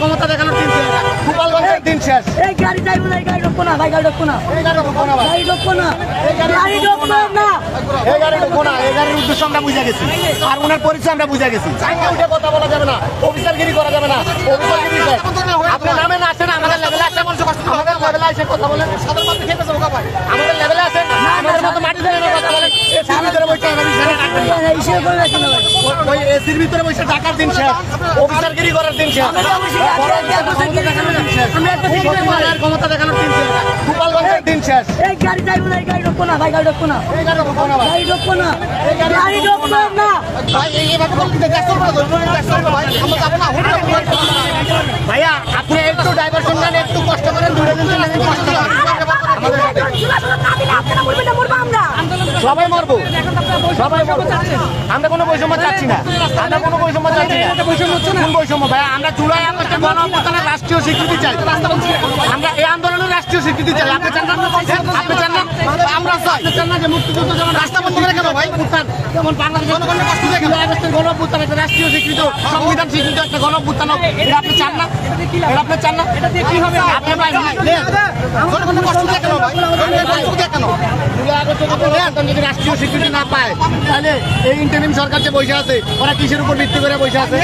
ক্ষমতা দেখানোর দিন শেষ। গোপালগঞ্জের দিন শেষ। এই গাড়ি যাইবো না, এই গাড়ি ঢুকবো না ভাই, গাড়ি ঢুকবো না, গাড়ি ঢুকবো না, গাড়ি ঢুকবো না, এই গাড়ি ঢুকবো না। এই গাড়ির উদ্দেশ্য আমরা বুঝে গেছি, আর ওনার পরিচয় আমরা বুঝে গেছি। চাইলে উঠে কথা বলা যাবে না, অফিসারগিরি করা যাবে না। অফিসারগিরি আপনি নামে না আসেন, আমাদের লেভেলে আসেন, আমাদের লেভেলে আসেন কথা বলেন। আমাদের লেভেলে আসেন, আমাদের মতো মাটি ধরে কথা বলেন। এসির ভিতরে বসে ওই এসির ভিতরে বসে টাকার দিন শেষ, অফিসারগিরি করার দিন শেষ, ক্ষমতা দেখানোর দিন শেষ, গোপালগঞ্জের দিন শেষ। এই গাড়ি যাইবো না, এই গাড়ি ঢুকবো না ভাই, গাড়ি ঢুকবো না, গাড়ি ঢুকবো না, গাড়ি ঢুকবো না। ভাইয়া আপনি একটু ডাইভারশন নেন, একটু কষ্ট করেন, দূরে কষ্ট করেন। সবাই মরবো, সবাই মরবো। আমরা কোনো বৈষম্য চাচ্ছি না, আমরা কোনো বৈষম্য চাচ্ছি না। কোন বৈষম্য ভাইয়া? আমরা জুলাই আগস্টের গণঅভ্যুত্থানের রাষ্ট্রীয় স্বীকৃতি চাই। আমরা এই আন্দোলনের রাষ্ট্রীয় স্বীকৃতি চাই। আপনি চান না? আপনি চান না? আমরা চাই। আপনি চান না যে মুক্তিযুদ্ধ যেমন রাস্তা বন্ধ করে কেন ভাই? যেমন বাংলাদেশের জনগণের কষ্ট দেয় জুলাই আগস্টের গণঅভ্যুত্থান একটা রাষ্ট্রীয় স্বীকৃত, সংবিধান স্বীকৃত একটা গণঅভ্যুত্থান। এটা আপনি চান না? এটা আপনি চান না? আপনি ভাই জনগণের কষ্ট দেয় কেন ভাই? কেন যদি রাষ্ট্রীয় স্বীকৃতি না পায়, তাহলে এই ইন্টারিম সরকার যে বসে আছে, ওরা কিসের উপর ভিত্তি করে বসে আছে?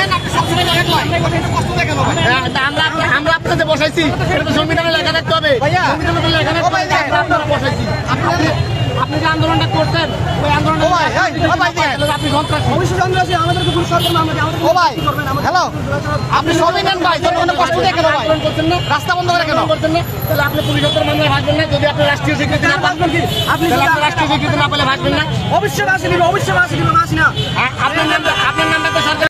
আমরা আপনাদের বসাইছি, এটা তো সংবিধানে লেখা থাকতে হবে। সংবিধানে লেখা থাকতে হবে আপনারা বসাইছি। আপনি যে আন্দোলনটা করছেন, ওই আন্দোলনটা আপনি সন্ত্রাসী। আমাদেরকে পুলিশ সরকার না, হ্যালো, আপনি সবই নেন ভাই, জনগণের কষ্ট দিয়ে কেন ভাই করছেন না? রাস্তা বন্ধ করে কেন করছেন না? তাহলে আপনি পুলিশ সরকার মামলায় ভাসবেন না যদি আপনি রাষ্ট্রীয় স্বীকৃতি না পান। আপনি রাষ্ট্রীয় স্বীকৃতি না পেলে ভাসবেন না? অবশ্যই ভাসি দিব, অবশ্যই ভাসি দিব, ভাসি না। আপনার নামটা তো সরকার